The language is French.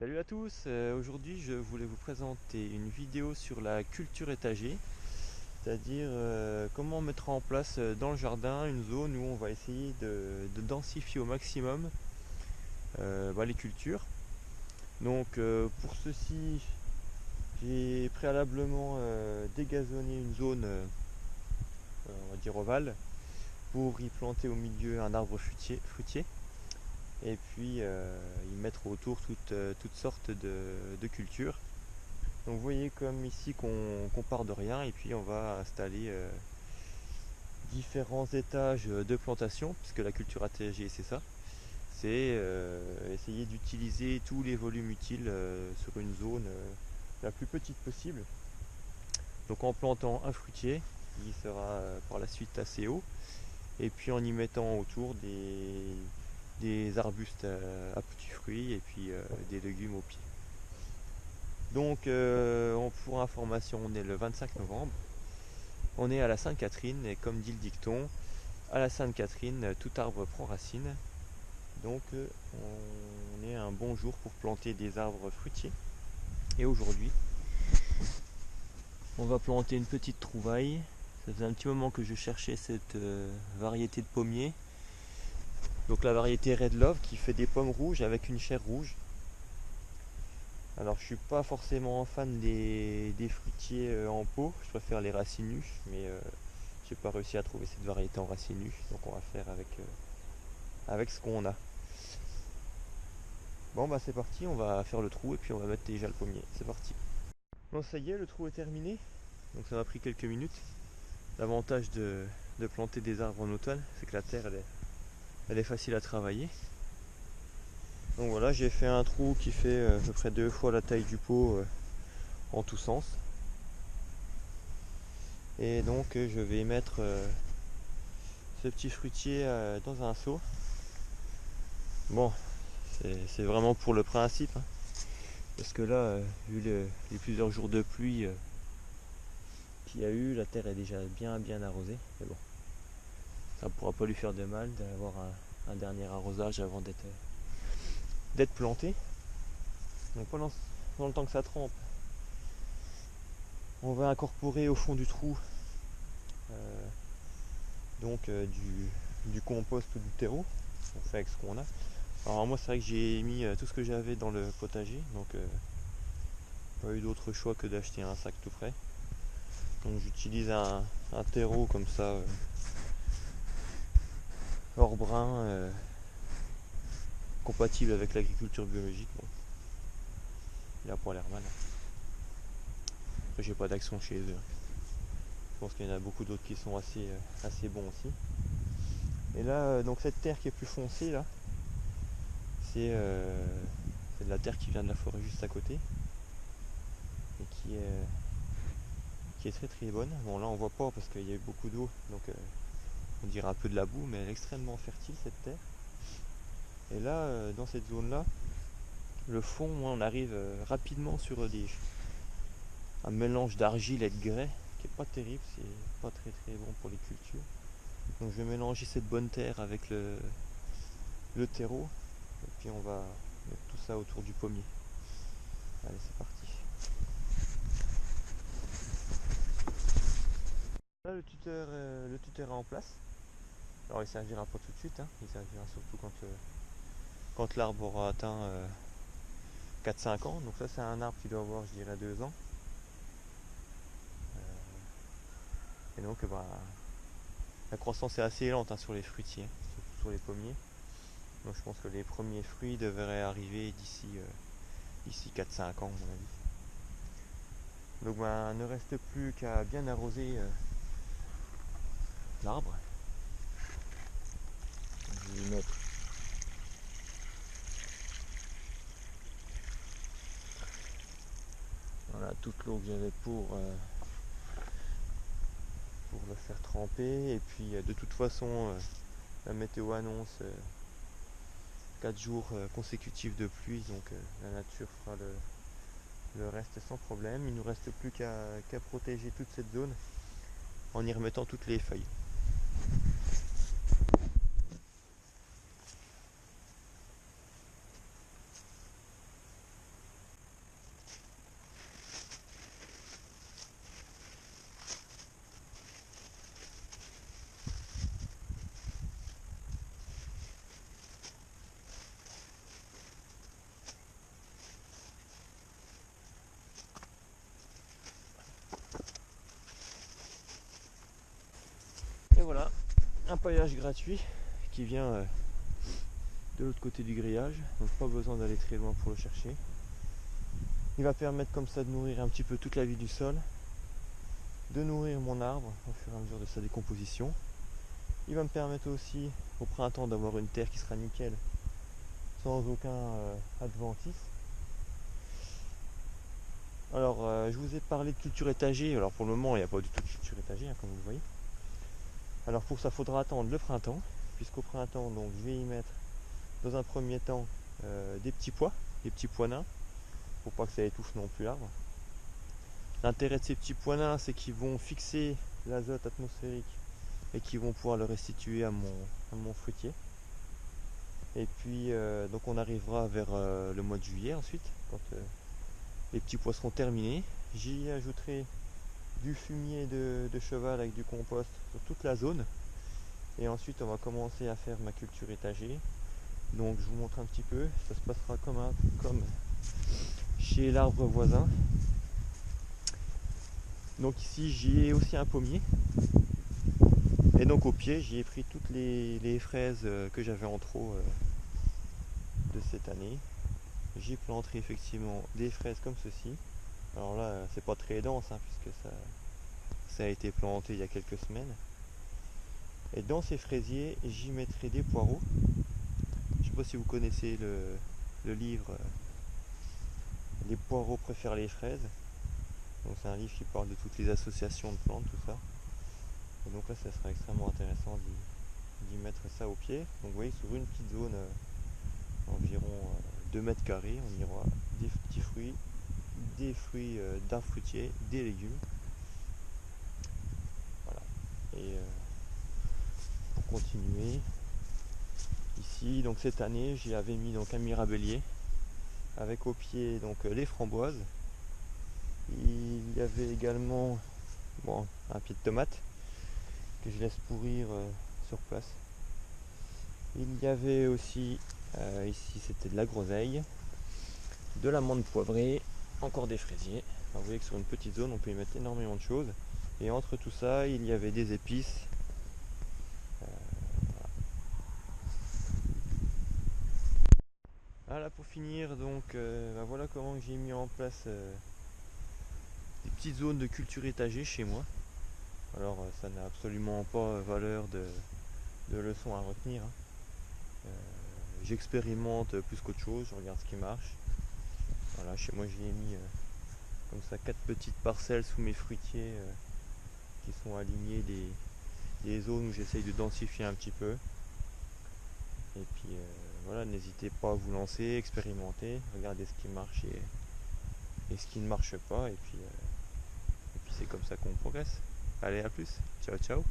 Salut à tous, aujourd'hui je voulais vous présenter une vidéo sur la culture étagée, c'est-à-dire comment mettre en place dans le jardin une zone où on va essayer de densifier au maximum les cultures. Donc pour ceci, j'ai préalablement dégazonné une zone, on va dire ovale, pour y planter au milieu un arbre fruitier et puis y mettre autour toutes sortes de cultures. Donc vous voyez comme ici qu'on part de rien et puis on va installer différents étages de plantation, puisque la culture ATG c'est ça, c'est essayer d'utiliser tous les volumes utiles sur une zone la plus petite possible. Donc en plantant un fruitier qui sera par la suite assez haut, et puis en y mettant autour des arbustes à petits fruits et puis des légumes au pied. Donc pour information, on est le 25 novembre, on est à la Sainte-Catherine et comme dit le dicton, à la Sainte-Catherine, tout arbre prend racine. Donc on est un bon jour pour planter des arbres fruitiers. Et aujourd'hui, on va planter une petite trouvaille. Ça faisait un petit moment que je cherchais cette variété de pommier. Donc la variété Red Love qui fait des pommes rouges avec une chair rouge. Alors je suis pas forcément fan des fruitiers en pot, je préfère les racines mais j'ai pas réussi à trouver cette variété en racines nues, donc on va faire avec ce qu'on a. Bon bah c'est parti, on va faire le trou et puis on va mettre déjà le pommier, c'est parti. Bon ça y est, le trou est terminé, donc ça m'a pris quelques minutes. L'avantage de planter des arbres en automne, c'est que la terre elle est facile à travailler. Donc voilà, j'ai fait un trou qui fait à peu près 2 fois la taille du pot en tous sens. Et donc je vais mettre ce petit fruitier dans un seau. Bon, c'est vraiment pour le principe, hein, parce que là, vu les plusieurs jours de pluie qu'il y a eu, la terre est déjà bien arrosée. Mais bon, ça ne pourra pas lui faire de mal d'avoir un dernier arrosage avant d'être planté. Donc pendant le temps que ça trempe, on va incorporer au fond du trou du compost ou du terreau. On fait avec ce qu'on a. Alors moi c'est vrai que j'ai mis tout ce que j'avais dans le potager, donc pas eu d'autre choix que d'acheter un sac tout prêt. Donc j'utilise un terreau comme ça, hors brun, compatible avec l'agriculture biologique. Bon, il a pas l'air mal. Après j'ai pas d'action chez eux. Je pense qu'il y en a beaucoup d'autres qui sont assez bons aussi. Et là, donc cette terre qui est plus foncée là, c'est de la terre qui vient de la forêt juste à côté et qui est très bonne. Bon là on voit pas parce qu'il y a eu beaucoup d'eau, donc on dirait un peu de la boue, mais elle est extrêmement fertile cette terre. Et là, dans cette zone là, le fond, on arrive rapidement sur un mélange d'argile et de grès qui est pas terrible, c'est pas très bon pour les cultures. Donc je vais mélanger cette bonne terre avec le terreau et puis on va mettre tout ça autour du pommier. Allez, c'est parti. Là le tuteur est en place. Alors il servira pas tout de suite, hein. Il servira surtout quand l'arbre aura atteint 4-5 ans. Donc ça c'est un arbre qui doit avoir je dirais 2 ans. Et donc la croissance est assez lente, hein, sur les fruitiers, surtout sur les pommiers. Donc je pense que les premiers fruits devraient arriver d'ici 4-5 ans à mon avis. Donc il ne reste plus qu'à bien arroser l'arbre. Je vais y mettre voilà, toute l'eau que j'avais pour le faire tremper. Et puis de toute façon la météo annonce 4 jours consécutifs de pluie, donc la nature fera le reste sans problème. Il ne nous reste plus qu'à protéger toute cette zone en y remettant toutes les feuilles. un paillage gratuit qui vient de l'autre côté du grillage, donc pas besoin d'aller très loin pour le chercher. Il va permettre comme ça de nourrir un petit peu toute la vie du sol, de nourrir mon arbre au fur et à mesure de sa décomposition. Il va me permettre aussi au printemps d'avoir une terre qui sera nickel, sans aucun adventice. Alors je vous ai parlé de culture étagée, alors pour le moment il n'y a pas du tout de culture étagée comme vous le voyez. Alors pour ça il faudra attendre le printemps, puisqu'au printemps donc je vais y mettre dans un premier temps des petits pois nains, pour pas que ça étouffe non plus l'arbre. L'intérêt de ces petits pois nains, c'est qu'ils vont fixer l'azote atmosphérique et qu'ils vont pouvoir le restituer à mon fruitier. Et puis donc on arrivera vers le mois de juillet ensuite, quand les petits pois seront terminés. J'y ajouterai du fumier de cheval avec du compost sur toute la zone. Et ensuite on va commencer à faire ma culture étagée. Donc je vous montre un petit peu, ça se passera comme chez l'arbre voisin. Donc ici j'y ai aussi un pommier. Et donc au pied j'y ai pris toutes les fraises que j'avais en trop de cette année. J'y planterai effectivement des fraises comme ceci. Alors là c'est pas très dense puisque ça a été planté il y a quelques semaines. Et dans ces fraisiers j'y mettrai des poireaux. Je sais pas si vous connaissez le livre Les poireaux préfèrent les fraises. Donc c'est un livre qui parle de toutes les associations de plantes, tout ça. Et donc là ça sera extrêmement intéressant d'y mettre ça au pied. Donc vous voyez sur une petite zone environ 2 mètres carrés, on y aura des petits fruits, des fruits d'arbres fruitiers, des légumes. Voilà. Et pour continuer, ici donc cette année j'y avais mis donc un mirabellier avec au pied donc les framboises. Il y avait également un pied de tomate que je laisse pourrir sur place. Il y avait aussi ici c'était de la groseille, de l'amande poivrée, encore des fraisiers. Alors, vous voyez que sur une petite zone on peut y mettre énormément de choses. Et entre tout ça il y avait des épices. Voilà pour finir donc voilà comment j'ai mis en place des petites zones de culture étagée chez moi. Alors ça n'a absolument pas valeur de leçon à retenir. J'expérimente plus qu'autre chose, je regarde ce qui marche. Voilà, chez moi j'ai mis comme ça 4 petites parcelles sous mes fruitiers qui sont alignées des zones où j'essaye de densifier un petit peu. Et puis voilà, n'hésitez pas à vous lancer, expérimenter, regardez ce qui marche et ce qui ne marche pas. Et puis c'est comme ça qu'on progresse. Allez, à plus, ciao ciao.